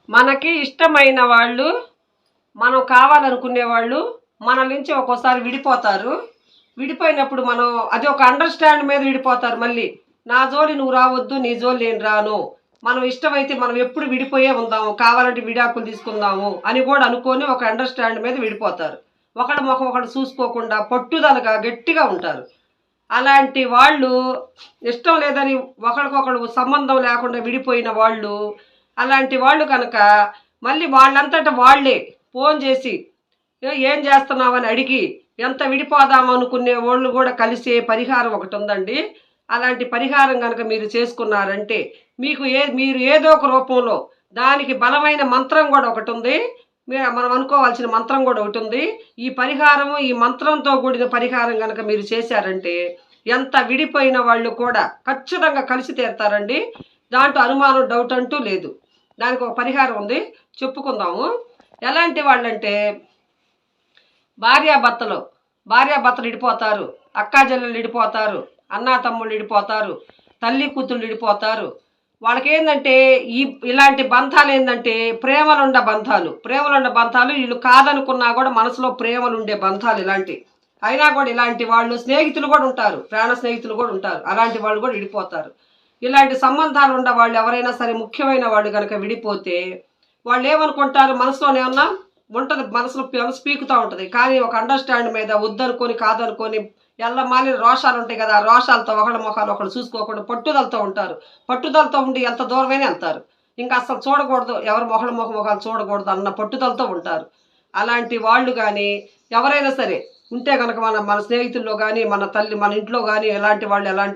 మనకి ఇష్టమైన వాళ్ళు, మనం కావాలనుకునే వాళ్ళు మన నుంచి ఒక్కోసారి విడిపోతారు. విడిపోయినప్పుడు మనం అది ఒక అండర్‌స్టాండ్ మీద విడిపోతారు మళ్ళీ. నా జోలి నువ్వు రావద్దు, నీ జోలి నేను రాను. మనం ఇష్టమైతే మనం ఎప్పుడు విడిపోయే ఉందాము. కావాలంటే విడాకులు తీసుకుందాము అని కూడా అనుకోని ఒక అండర్‌స్టాండ్ మీద విడిపోతారు. ఒకళ్ళ మొఖం ఒకళ్ళు చూసుకోకుండా పట్టుదలగా గట్టిగా ఉంటారు. అలాంటి వాళ్ళు ఇష్టం లేదని ఒకళ్ళకొకళ్ళు సంబంధం లేకుండా విడిపోయిన వాళ్ళు, అలాంటి వాళ్ళు కనుక మళ్ళీ వాళ్ళంతట వాళ్ళే ఫోన్ చేసి ఏం చేస్తున్నావని అడిగి ఎంత విడిపోదాం అనుకునే వాళ్ళు కూడా కలిసే పరిహారం ఒకటి ఉందండి. అలాంటి పరిహారం కనుక మీరు చేసుకున్నారంటే మీరు ఏదో ఒక రూపంలో దానికి బలమైన మంత్రం కూడా ఒకటి ఉంది. మనం అనుకోవాల్సిన మంత్రం కూడా ఒకటి ఉంది. ఈ మంత్రంతో కూడిన పరిహారం కనుక మీరు చేశారంటే ఎంత విడిపోయిన వాళ్ళు కూడా ఖచ్చితంగా కలిసి తీరుతారండి. దాంట్లో అనుమానం డౌట్ అంటూ లేదు. దానికి ఒక పరిహారం ఉంది, చెప్పుకుందాము. ఎలాంటి వాళ్ళంటే భార్యాభర్తలు విడిపోతారు, అక్కాచెల్లెలు విడిపోతారు, అన్నా తమ్ముళ్ళు విడిపోతారు, తల్లి కూతుళ్ళు విడిపోతారు. వాళ్ళకేందంటే ఇలాంటి బంధాలు ఏంటంటే ప్రేమలుండ బంధాలు వీళ్ళు కాదనుకున్నా కూడా మనసులో ప్రేమలుండే బంధాలు ఇలాంటి. అయినా కూడా ఇలాంటి వాళ్ళు స్నేహితులు కూడా ఉంటారు, ప్రాణ స్నేహితులు కూడా ఉంటారు. అలాంటి వాళ్ళు కూడా విడిపోతారు. ఇలాంటి సంబంధాలు ఉన్న వాళ్ళు ఎవరైనా సరే ముఖ్యమైన వాళ్ళు కనుక విడిపోతే వాళ్ళు ఏమనుకుంటారు, మనసులోనే ఏమన్నా ఉంటుంది, మనసులో పీకుతూ ఉంటుంది. కానీ ఒక అండర్స్టాండ్ మీద వద్దనుకొని కాదనుకొని ఎల్లమాలిన రోషాలు ఉంటాయి కదా, ఆ రోషాలతో ఒకళ్ళ ముఖాలు ఒకళ్ళు చూసుకోకుండా పట్టుదలతో ఉంటారు. పట్టుదలతో ఉండి ఎంత దూరమైనా వెళ్తారు. ఇంకా అసలు చూడకూడదు, ఎవరు ముఖాలు చూడకూడదు అన్న పట్టుదలతో ఉంటారు. అలాంటి వాళ్ళు కానీ ఎవరైనా సరే ఉంటే కనుక మన స్నేహితుల్లో కానీ మన ఇంట్లో కానీ ఎలాంటి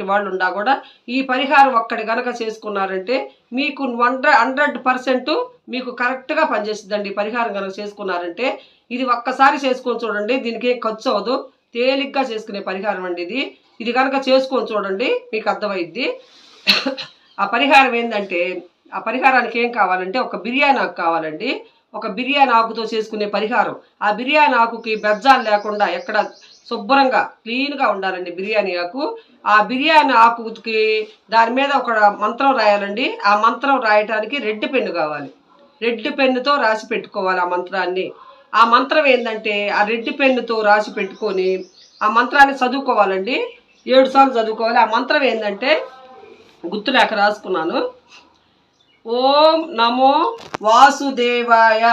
వాళ్ళు ఉన్నా కూడా ఈ పరిహారం ఒక్కడి కనుక చేసుకున్నారంటే మీకు 100% మీకు కరెక్ట్గా పనిచేస్తుందండి. ఈ పరిహారం కనుక చేసుకున్నారంటే ఇది ఒక్కసారి చేసుకొని చూడండి, దీనికి ఏం ఖర్చు అవ్వదు, తేలిగ్గా చేసుకునే పరిహారం అండి ఇది కనుక చేసుకొని చూడండి, మీకు అర్థమైద్ది. ఆ పరిహారం ఏంటంటే ఆ పరిహారానికి ఏం కావాలంటే ఒక బిర్యానీ ఆకు కావాలండి. ఒక బిర్యానీ ఆకుతో చేసుకునే పరిహారం. ఆ బిర్యానీ ఆకుకి బెజ్జాలు లేకుండా ఎక్కడ శుభ్రంగా క్లీన్గా ఉండాలండి బిర్యానీ ఆకు. ఆ బిర్యానీ ఆకుకి దాని మీద ఒక మంత్రం రాయాలండి. ఆ మంత్రం రాయటానికి రెడ్ పెన్ను కావాలి. రెడ్ పెన్నుతో రాసి పెట్టుకోవాలి ఆ మంత్రాన్ని. ఆ మంత్రం ఏంటంటే ఆ రెడ్ పెన్నుతో రాసి పెట్టుకొని ఆ మంత్రాన్ని చదువుకోవాలండి. 7 సార్లు చదువుకోవాలి. ఆ మంత్రం ఏంటంటే గుర్తులేక రాసుకున్నాను. ఓం నమో వాసుదేవాయ,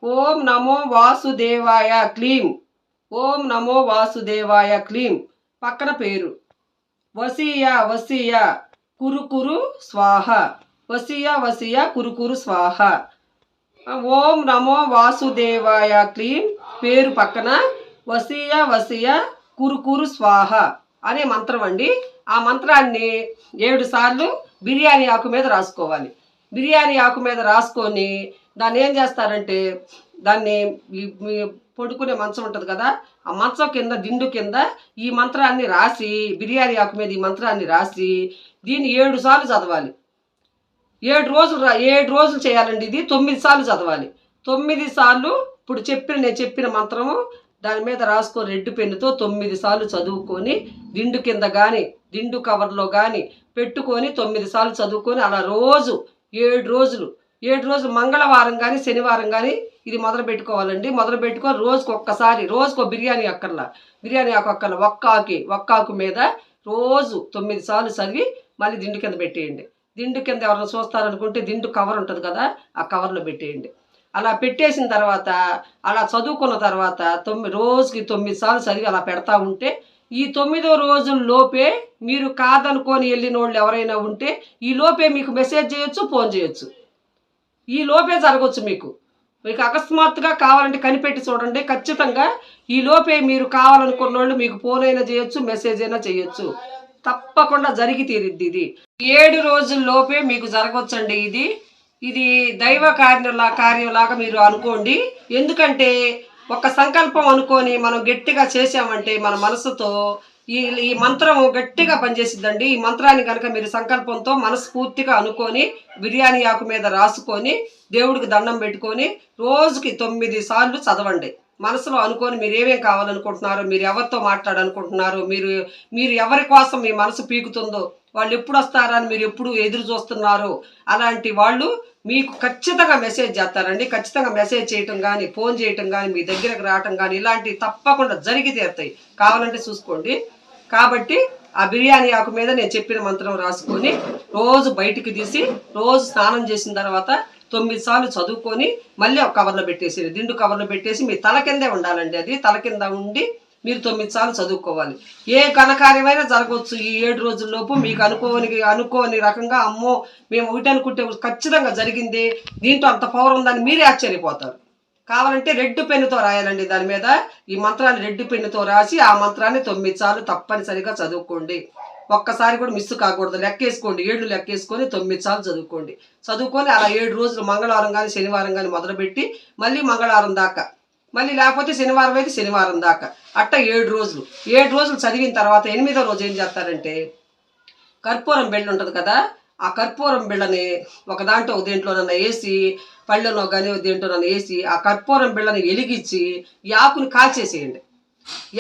ఓం నమో వాసుదేవాయ క్లీం, ఓం నమో వాసుదేవాయ క్లీం. పక్కన పేరు వసీయ కురుకురు స్వాహ, వసీయ కురుకురు స్వాహ. ఓం నమో వాసుదేవాయ క్లీం పేరు పక్కన వసీయ కురుకురు స్వాహ అనే మంత్రం అండి. ఆ మంత్రాన్ని 7 సార్లు బిర్యానీ ఆకు మీద రాసుకోవాలి. బిర్యానీ ఆకు మీద రాసుకొని దాన్ని ఏం చేస్తారంటే దాన్ని పడుకునే మంచం ఉంటుంది కదా, ఆ మంచం కింద దిండు కింద ఈ మంత్రాన్ని రాసి, బిర్యానీ ఆకు మీద ఈ మంత్రాన్ని రాసి దీన్ని 7 సార్లు చదవాలి. 7 రోజులు చేయాలండి. ఇది 9 సార్లు చదవాలి. 9 సార్లు ఇప్పుడు నేను చెప్పిన మంత్రము దాని మీద రాసుకొని రెడ్ పెన్నుతో 9 సార్లు చదువుకొని దిండు కింద కానీ దిండు కవర్లో కానీ పెట్టుకొని 9 సార్లు చదువుకొని అలా రోజు 7 రోజులు మంగళవారం కానీ శనివారం కానీ ఇది మొదలు పెట్టుకోవాలండి. మొదలు పెట్టుకొని రోజుకో బిర్యానీ ఆకు అక్కర్ల ఒక్క ఆకు మీద రోజు 9 సార్లు చదివి మళ్ళీ దిండు కింద పెట్టేయండి. దిండు కింద ఎవరైనా చూస్తారనుకుంటే దిండు కవర్ ఉంటుంది కదా, ఆ కవర్లో పెట్టేయండి. అలా పెట్టేసిన తర్వాత అలా చదువుకున్న తర్వాత రోజుకి 9 సార్లు చదివి అలా పెడతా ఉంటే ఈ 9వ రోజుల్లోపే మీరు కాదనుకొని వెళ్ళిన వాళ్ళు ఎవరైనా ఉంటే ఈ లోపే మీకు మెసేజ్ చేయొచ్చు, ఫోన్ చేయొచ్చు. ఈ లోపే జరగవచ్చు. మీకు అకస్మాత్తుగా కావాలంటే కనిపెట్టి చూడండి. ఖచ్చితంగా ఈ లోపే మీరు కావాలనుకున్న వాళ్ళు మీకు ఫోన్ అయినా చేయొచ్చు, మెసేజ్ అయినా చేయొచ్చు. తప్పకుండా జరిగి తీరిద్ది. ఇది 7 రోజుల్లోపే మీకు జరగవచ్చండి. ఇది దైవ కార్యంలాగా మీరు అనుకోండి. ఎందుకంటే ఒక సంకల్పం అనుకొని మనం గట్టిగా చేసామంటే మన మనసుతో ఈ మంత్రం గట్టిగా పనిచేసిద్దండి. ఈ మంత్రాన్ని కనుక మీరు సంకల్పంతో మనస్ఫూర్తిగా అనుకొని బిర్యానీ ఆకు మీద రాసుకొని దేవుడికి దండం పెట్టుకొని రోజుకి 9 సార్లు చదవండి. మనసులో అనుకొని మీరు ఏమేం కావాలనుకుంటున్నారో, మీరు ఎవరితో మాట్లాడాలనుకుంటున్నారో, మీరు ఎవరి కోసం మీ మనసు పీకుతుందో వాళ్ళు ఎప్పుడు వస్తారా అని మీరు ఎప్పుడు ఎదురు చూస్తున్నారు అలాంటి వాళ్ళు మీకు ఖచ్చితంగా మెసేజ్ చేస్తారండి. ఖచ్చితంగా మెసేజ్ చేయటం కానీ, ఫోన్ చేయటం కానీ, మీ దగ్గరకు రావటం కానీ ఇలాంటివి తప్పకుండా జరిగి తీరుతాయి. కావాలంటే చూసుకోండి. కాబట్టి ఆ బిర్యానీ ఆకు మీద నేను చెప్పిన మంత్రం రాసుకొని రోజు బయటికి తీసి రోజు స్నానం చేసిన తర్వాత 9 సార్లు చదువుకొని మళ్ళీ ఒక కవర్లో పెట్టేసి దిండు కవర్లో పెట్టేసి మీ తల కిందే ఉండాలండి. అది తల కింద ఉండి మీరు 9 సార్లు చదువుకోవాలి. ఏ ఘనకార్యమైనా జరగవచ్చు ఈ 7 రోజుల్లోపు. మీకు అనుకోని రకంగా అమ్మో మేము ఒకటి అనుకుంటే ఖచ్చితంగా జరిగింది, దీంట్లో అంత పవర్ ఉందని మీరే ఆశ్చర్యపోతారు. కావాలంటే రెడ్ పెన్నుతో రాయాలండి. దాని మీద ఈ మంత్రాన్ని రెడ్ పెన్నుతో రాసి ఆ మంత్రాన్ని 9 సార్లు తప్పనిసరిగా చదువుకోండి. ఒక్కసారి కూడా మిస్ కాకూడదు. లెక్కేసుకోండి, 7 లెక్కేసుకొని 9 సార్లు చదువుకొని అలా 7 రోజులు మంగళవారం కానీ శనివారం కానీ మొదలుపెట్టి మళ్ళీ మంగళవారం దాకా, మళ్ళీ లేకపోతే శనివారం అయితే శనివారం దాకా అట్ట 7 రోజులు. 7 రోజులు చదివిన తర్వాత 8వ రోజు ఏం చేస్తారంటే కర్పూరం బిళ్ళ ఉంటుంది కదా, ఆ కర్పూరం బిళ్ళని ఒక దేంట్లోనన్నా వేసి పళ్ళలో కానీ దేంట్లోనన్నా వేసి ఆ కర్పూరం బిళ్ళని వెలిగించి యాకుని కాల్చేసేయండి.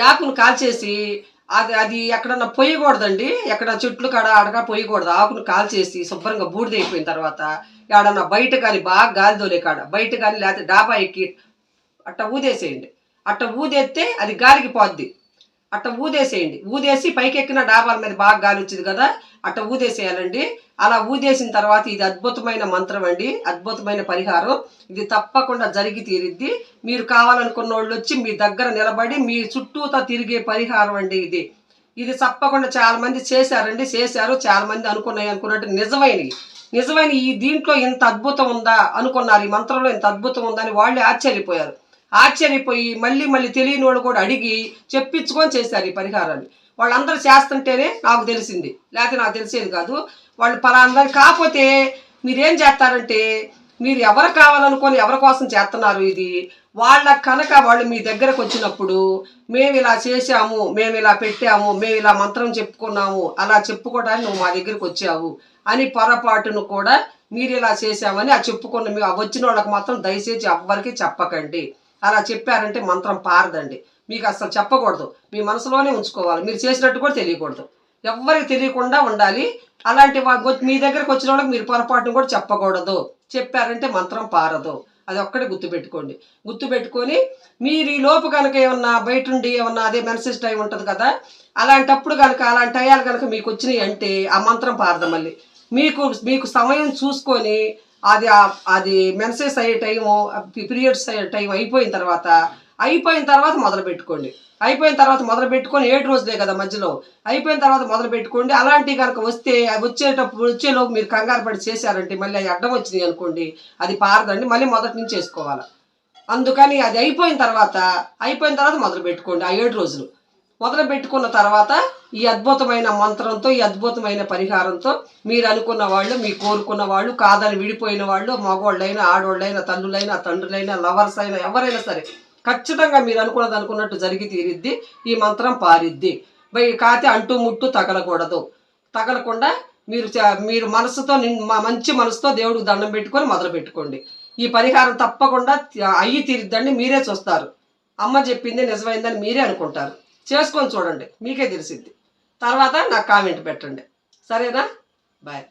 యాకుని కాల్చేసి అది ఎక్కడన్నా పొయ్యకూడదండి. ఎక్కడ చెట్లు కాడ ఆడగా పొయ్యకూడదు. ఆకును కాల్చేసి శుభ్రంగా బూడిదైపోయిన తర్వాత ఆడన్నా బయట కానీ బాగా గాలి దోలే కాడ బయట కానీ లేకపోతే డాబా ఎక్కి అట్ట ఊదేసేయండి. అట్ట ఊదేస్తే అది గాలికి పోద్ది. అట్ట ఊదేసేయండి. ఊదేసి పైకి ఎక్కిన డాబాల మీద బాగా గాలి వచ్చింది కదా, అట్ట ఊదేసేయాలండి. అలా ఊదేసిన తర్వాత ఇది అద్భుతమైన మంత్రం అండి, అద్భుతమైన పరిహారం. ఇది తప్పకుండా జరిగి తీరిద్ది. మీరు కావాలనుకున్న వాళ్ళు వచ్చి మీ దగ్గర నిలబడి మీ చుట్టూతో తిరిగే పరిహారం అండి ఇది. ఇది తప్పకుండా చాలా మంది చేశారు. చాలా మంది అనుకున్నట్టు నిజమైన ఈ దీంట్లో ఇంత అద్భుతం ఉందా అనుకున్నారు. ఈ మంత్రంలో ఇంత అద్భుతం ఉందని వాళ్ళే ఆశ్చర్యపోయి మళ్ళీ తెలియని వాళ్ళు కూడా అడిగి చెప్పించుకొని చేశారు ఈ పరిహారాన్ని. వాళ్ళందరూ చేస్తుంటేనే నాకు తెలిసింది, లేకపోతే నాకు తెలిసేది కాదు. వాళ్ళు పలాందరూ కాకపోతే మీరేం చేస్తారంటే మీరు ఎవరు కావాలనుకొని ఎవరి కోసం చేస్తున్నారు ఇది, వాళ్ళు మీ దగ్గరకు వచ్చినప్పుడు మేము ఇలా చేశాము, మేము ఇలా పెట్టాము, మేము ఇలా మంత్రం చెప్పుకున్నాము, అలా చెప్పుకోవడానికి నువ్వు మా దగ్గరకు వచ్చావు అని పొరపాటును కూడా మీరు ఇలా చేశామని ఆ చెప్పుకున్న మీకు వచ్చిన వాళ్ళకి మాత్రం దయచేసి ఎవ్వరికి చెప్పకండి. అలా చెప్పారంటే మంత్రం పారదండి. మీకు అసలు చెప్పకూడదు, మీ మనసులోనే ఉంచుకోవాలి. మీరు చేసినట్టు కూడా తెలియకూడదు, ఎవ్వరికి తెలియకుండా ఉండాలి. అలాంటి మీ దగ్గరకు వచ్చిన వాళ్ళకి మీరు పొరపాటును కూడా చెప్పకూడదు. చెప్పారంటే మంత్రం పారదు. అది ఒక్కడే గుర్తుపెట్టుకొని మీరు ఈ లోపు కనుక ఏమన్నా బయట ఉండి ఏమన్నా అదే మెన్సెస్ టైం ఉంటుంది కదా, అలాంటప్పుడు కనుక అలాంటి టయాలు కనుక మీకు వచ్చినాయి అంటే ఆ మంత్రం పారదు. మళ్ళీ మీకు సమయం చూసుకొని అది మెన్సెస్ అయ్యే టైము, పీరియడ్స్ అయ్యే టైం అయిపోయిన తర్వాత మొదలు పెట్టుకోండి. అయిపోయిన తర్వాత మొదలు పెట్టుకొని 7 రోజులే కదా మధ్యలో, అయిపోయిన తర్వాత మొదలు పెట్టుకోండి. అలాంటివి కనుక వస్తే వచ్చేలోపు మీరు కంగారు పడి చేశారంటే మళ్ళీ అవి అడ్డం వచ్చినాయి అనుకోండి, అది పారదండి. మళ్ళీ మొదటి నుంచి చేసుకోవాలి. అందుకని అది అయిపోయిన తర్వాత మొదలు పెట్టుకోండి. ఆ 7 రోజులు మొదలు పెట్టుకున్న తర్వాత ఈ అద్భుతమైన మంత్రంతో, ఈ అద్భుతమైన పరిహారంతో మీరు అనుకున్న వాళ్ళు, మీరు కోరుకున్న వాళ్ళు, కాదని విడిపోయిన వాళ్ళు, మగవాళ్ళైనా ఆడవాళ్ళైనా తల్లులైనా తండ్రులైనా లవర్స్ అయినా ఎవరైనా సరే ఖచ్చితంగా మీరు అనుకున్నట్టు జరిగి తీరిద్ది. ఈ మంత్రం పారిద్ది. కాతే అంటూ ముట్టు తగలకుండా మీరు మంచి మనసుతో దేవుడికి దండం పెట్టుకొని మొదలు పెట్టుకోండి. ఈ పరిహారం తప్పకుండా అయ్యి తీరిద్దండి. మీరే చూస్తారు, అమ్మ చెప్పింది నిజమైందని మీరే అనుకుంటారు. చేసుకొని చూడండి, మీకే తెలిసిద్ది. తర్వాత నాకు కామెంట్ పెట్టండి. సరేనా? బాయ్.